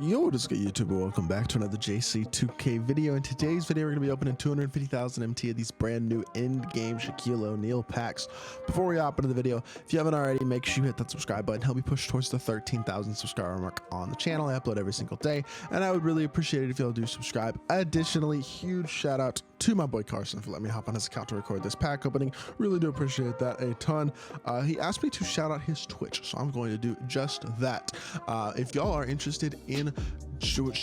Yo, what is good, YouTube? Welcome back to another JC2K video. In today's video, we're going to be opening 250,000 MT of these brand new in-game Shaquille O'Neal packs. Before we hop into the video, if you haven't already, make sure you hit that subscribe button. Help me push towards the 13,000 subscriber mark on the channel. I upload every single day, and I would really appreciate it if y'all do subscribe. Additionally, huge shout out to my boy Carson for letting me hop on his account to record this pack opening. Really do appreciate that a ton. He asked me to shout out his Twitch, so I'm going to do just that. If y'all are interested in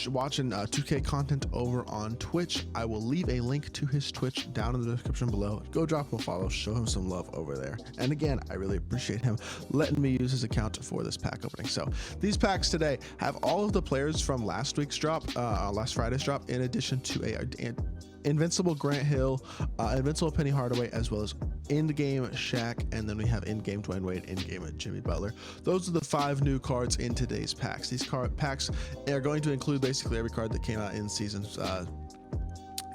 watching 2K content over on Twitch, I will leave a link to his Twitch down in the description below. Go drop him a follow, show him some love over there. And again, I really appreciate him letting me use his account for this pack opening. So these packs today have all of the players from last week's drop, last Friday's drop, in addition to a Invincible Grant Hill, Invincible Penny Hardaway, as well as in-game SHAQ, and then we have in-game Dwayne Wade, in-game Jimmy Butler. Those are the 5 new cards in today's packs. These packs are going to include basically every card that came out in seasons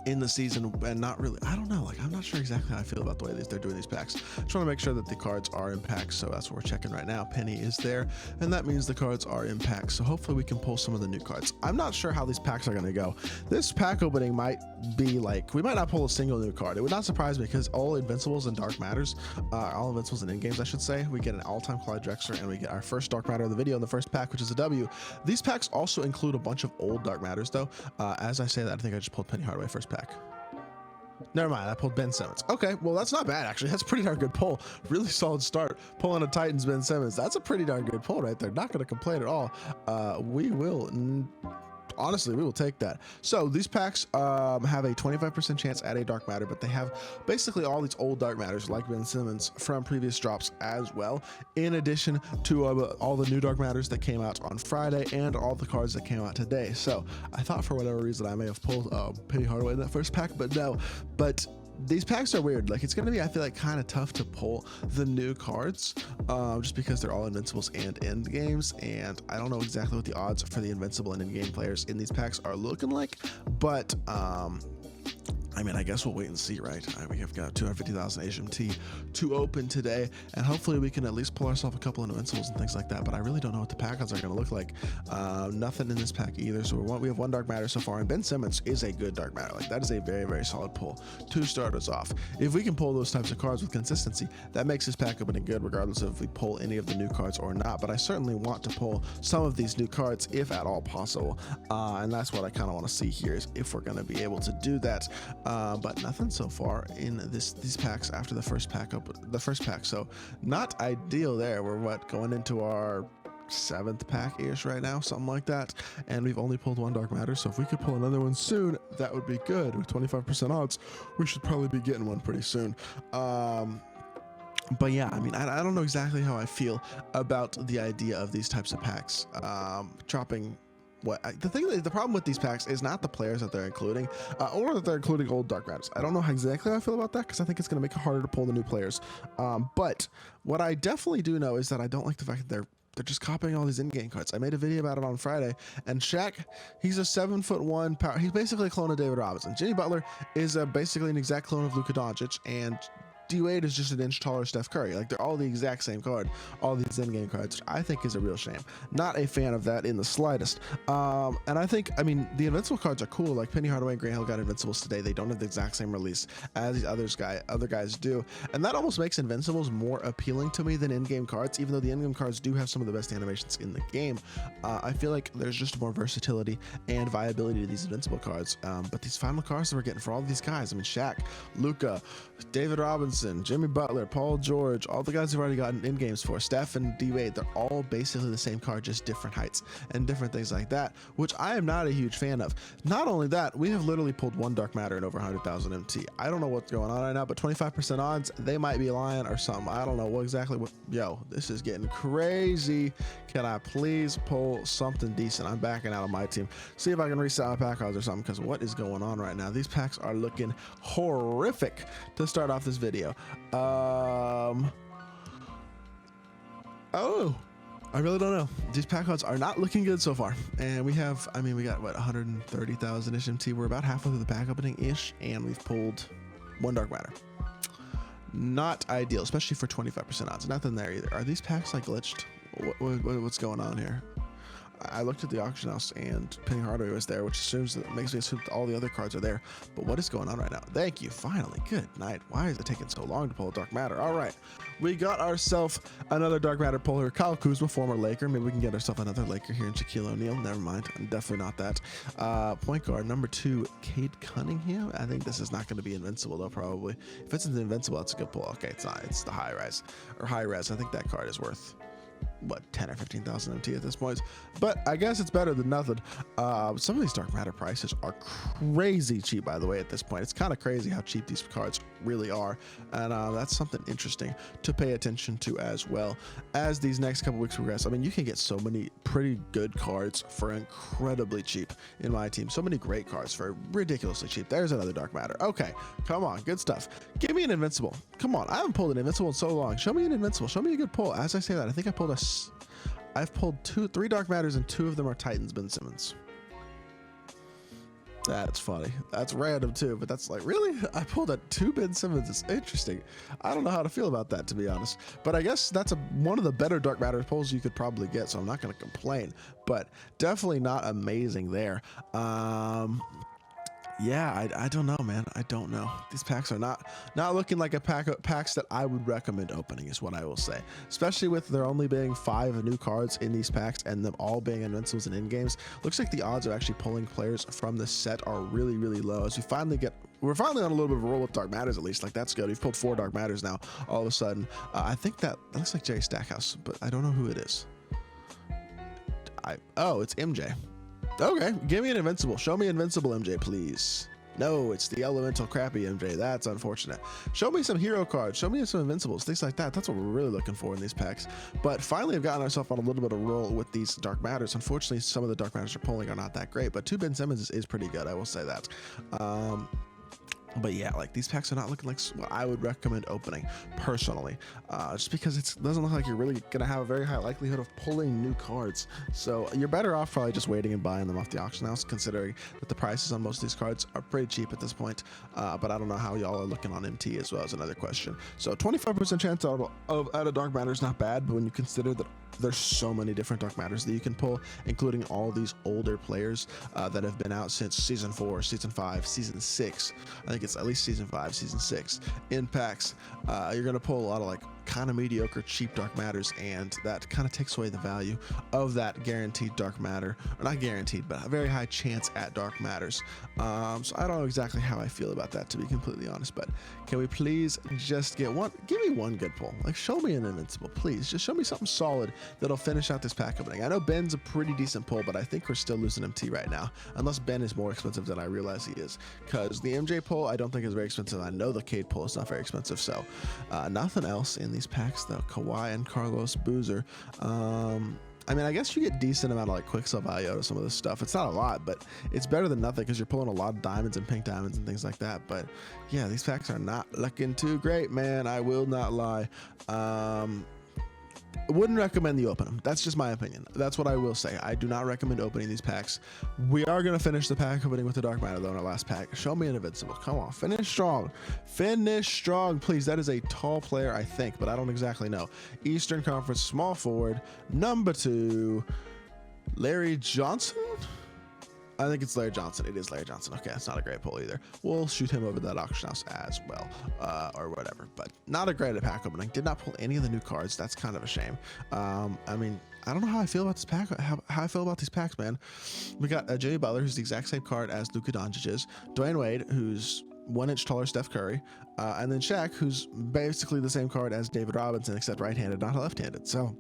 in the season, and not really, I don't know, like, I'm not sure exactly how I feel about the way they're doing these packs. Just want to make sure that the cards are in packs, so that's what we're checking right now. Penny is there, and that means the cards are in packs, so hopefully we can pull some of the new cards. I'm not sure how these packs are going to go. This pack opening might be like, we might not pull a single new card. It would not surprise me, because all Invincibles and Dark Matters, all Invincibles and in-games, I should say, we get an all-time Clyde Drexler, and we get our first Dark Matter of the video in the first pack, which is a W. These packs also include a bunch of old Dark Matters, though. As I say that, I think I just pulled Penny Hardaway first pack. Never mind, I pulled Ben Simmons. Okay, well, that's not bad, actually. That's a pretty darn good pull. Really solid start. Pulling a Titans Ben Simmons. That's a pretty darn good pull right there. Not going to complain at all. Honestly, we will take that. So these packs have a 25% chance at a Dark Matter, but they have basically all these old Dark Matters like Ben Simmons from previous drops as well, in addition to all the new Dark Matters that came out on Friday and all the cards that came out today. So I thought for whatever reason I may have pulled Penny Hardaway in that first pack, but no. But these packs are weird. Like, it's going to be, I feel like, kind of tough to pull the new cards just because they're all Invincibles and end games, and I don't know exactly what the odds for the Invincible and in-game players in these packs are looking like, but I mean, I guess we'll wait and see, right? We have got 250,000 HMT to open today, and hopefully we can at least pull ourselves a couple of Invincibles and things like that, but I really don't know what the pack odds are going to look like. Nothing in this pack either, so we have 1 Dark Matter so far, and Ben Simmons is a good Dark Matter. Like, that is a very, very solid pull. 2 starters off. If we can pull those types of cards with consistency, that makes this pack opening good, regardless of if we pull any of the new cards or not, but I certainly want to pull some of these new cards, if at all possible, and that's what I kind of want to see here, is if we're going to be able to do that. But nothing so far in these packs after the first pack, so not ideal there. We're going into our 7th pack-ish right now, something like that, and we've only pulled 1 Dark Matter, so if we could pull another one soon, that would be good. With 25% odds, we should probably be getting one pretty soon. But yeah, I mean, I don't know exactly how I feel about the idea of these types of packs dropping. The problem with these packs is not the players that they're including, or that they're including old Dark Matters. I don't know exactly how I feel about that, because I think it's going to make it harder to pull the new players. But what I definitely do know is that I don't like the fact that they're just copying all these in-game cards. I made a video about it on Friday, and SHAQ, he's a 7'1" power. He's basically a clone of David Robinson. Jimmy Butler is basically an exact clone of Luka Doncic, and D-Wade is just an inch taller Steph Curry. Like, they're all the exact same card, all these in-game cards, which I think is a real shame. Not a fan of that in the slightest. And I think, I mean, the Invincible cards are cool. Like, Penny Hardaway and Grant Hill got Invincibles today. They don't have the exact same release as these other guys do. And that almost makes Invincibles more appealing to me than in-game cards, even though the in-game cards do have some of the best animations in the game. I feel like there's just more versatility and viability to these Invincible cards. But these final cards that we're getting for all of these guys, I mean, SHAQ, Luka, David Robinson, Jimmy Butler, Paul George, all the guys who've already gotten in games for, Steph and D-Wade, they're all basically the same card, just different heights and different things like that, which I am not a huge fan of. Not only that, we have literally pulled 1 Dark Matter in over 100,000 MT. I don't know what's going on right now, but 25% odds, they might be lying or something. I don't know what. Yo, this is getting crazy. Can I please pull something decent? I'm backing out of my team. See if I can reset my pack odds or something, because what is going on right now? These packs are looking horrific to start off this video. I really don't know. These pack odds are not looking good so far, and we got what, 130,000 HMT. We're about halfway through the pack opening ish, and we've pulled 1 Dark Matter. Not ideal, especially for 25% odds. Nothing there either. Are these packs like glitched? What's going on here? I looked at the auction house and Penny Hardaway was there, which assumes that makes me assume that all the other cards are there. But what is going on right now? Thank you. Finally. Good night. Why is it taking so long to pull a Dark Matter? All right. We got ourselves another Dark Matter pull here. Kyle Kuzma, former Laker. Maybe we can get ourselves another Laker here in Shaquille O'Neal. Never mind. I'm definitely not that. Point guard number 2, Cade Cunningham. I think this is not going to be invincible though, probably. If it's invincible, that's a good pull. Okay, it's not. It's the high res. I think that card is worth, what, 10 or 15,000 MT at this point, but I guess it's better than nothing. Some of these Dark Matter prices are crazy cheap, by the way. At this point, it's kind of crazy how cheap these cards really are, and that's something interesting to pay attention to as well as these next couple weeks progress. I mean, you can get so many pretty good cards for incredibly cheap in my team. So many great cards for ridiculously cheap. There's another Dark Matter. Okay, come on, good stuff. Give me an invincible. Come on, I haven't pulled an invincible in so long. Show me an invincible. Show me a good pull. As I say that, I think I've pulled 3 Dark Matters, and 2 of them are Titans Ben Simmons. That's funny. That's random too, but that's like, really? I pulled 2 Ben Simmons. It's interesting. I don't know how to feel about that, to be honest, but I guess that's one of the better Dark Matter pulls you could probably get, so I'm not going to complain, but definitely not amazing there. Yeah, I don't know, man. I don't know. These packs are not looking like a packs that I would recommend opening, is what I will say. Especially with there only being 5 new cards in these packs and them all being invincibles and in games. Looks like the odds of actually pulling players from this set are really, really low. As we're finally on a little bit of a roll with Dark Matters, at least. Like, that's good. We've pulled 4 Dark Matters now all of a sudden. I think that looks like Jerry Stackhouse, but I don't know who it is. Oh, it's MJ. Okay, give me an invincible. Show me invincible MJ, please. No, it's the elemental crappy MJ. That's unfortunate. Show me some hero cards. Show me some invincibles, things like that. That's what we're really looking for in these packs. But finally, I've gotten ourselves on a little bit of roll with these Dark Matters. Unfortunately, some of the Dark Matters are pulling are not that great, but 2 Ben Simmons is pretty good. I will say that. But yeah, like, these packs are not looking like what I would recommend opening personally, just because it doesn't look like you're really going to have a very high likelihood of pulling new cards. So you're better off probably just waiting and buying them off the auction house, considering that the prices on most of these cards are pretty cheap at this point. But I don't know how y'all are looking on MT as well, as another question. So 25% chance out of Dark Matter is not bad, but when you consider that there's so many different Dark Matters that you can pull, including all these older players that have been out since Season 4, Season 5, Season 6. I think it's at least Season 5, Season 6 in packs. You're going to pull a lot of like kind of mediocre cheap Dark Matters, and that kind of takes away the value of that guaranteed Dark Matter, or not guaranteed, but a very high chance at Dark Matters. So I don't know exactly how I feel about that, to be completely honest, but can we please just get one? Give me one good pull. Like, show me an invincible, please. Just show me something solid that'll finish out this pack opening. I know Ben's a pretty decent pull, but I think we're still losing MT right now, unless Ben is more expensive than I realize he is, because the MJ pull I don't think is very expensive. I know the Cade pull is not very expensive, so nothing else in these packs though. Kawhi and Carlos Boozer. I mean, I guess you get decent amount of like quick sell value out of some of this stuff. It's not a lot, but it's better than nothing because you're pulling a lot of diamonds and pink diamonds and things like that. But yeah, these packs are not looking too great, man. I will not lie. Wouldn't recommend you open them. That's just my opinion. That's what I will say. I do not recommend opening these packs. We are going to finish the pack opening with the Dark Matter though in our last pack. Show me an invincible. Come on, finish strong. Finish strong, please. That is a tall player, I think, but I don't exactly know. Eastern Conference small forward, number 2, Larry Johnson? I think it's Larry Johnson. It is Larry Johnson. Okay, that's not a great pull either. We'll shoot him over that auction house as well, or whatever. But not a great pack opening. Did not pull any of the new cards. That's kind of a shame. I mean, I don't know how I feel about this pack. How I feel about these packs, man. We got Jimmy Butler, who's the exact same card as Luka Doncic is. Dwayne Wade, who's 1 inch taller Steph Curry, and then SHAQ, who's basically the same card as David Robinson, except right-handed, not left-handed. So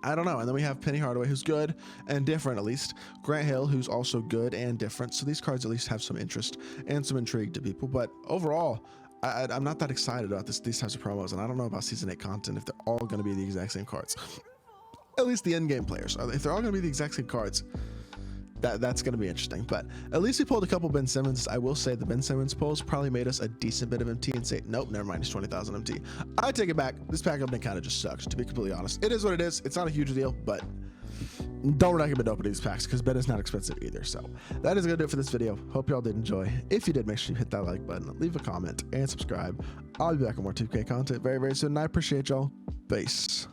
I don't know. And then we have Penny Hardaway, who's good and different, at least. Grant Hill, who's also good and different. So these cards at least have some interest and some intrigue to people. But overall, I'm not that excited about these types of promos. And I don't know about Season 8 content if they're all going to be the exact same cards. At least the end game players. If they're all going to be the exact same cards, that's going to be interesting. But at least we pulled a couple Ben Simmons. I will say the Ben Simmons pulls probably made us a decent bit of MT and say, nope, never mind, it's 20,000 MT. I take it back. This pack opening kind of just sucks, to be completely honest. It is what it is. It's not a huge deal, but don't recommend opening these packs because Ben is not expensive either. So that is going to do it for this video. Hope y'all did enjoy. If you did, make sure you hit that like button, leave a comment, and subscribe. I'll be back with more 2K content very, very soon, and I appreciate y'all. Peace.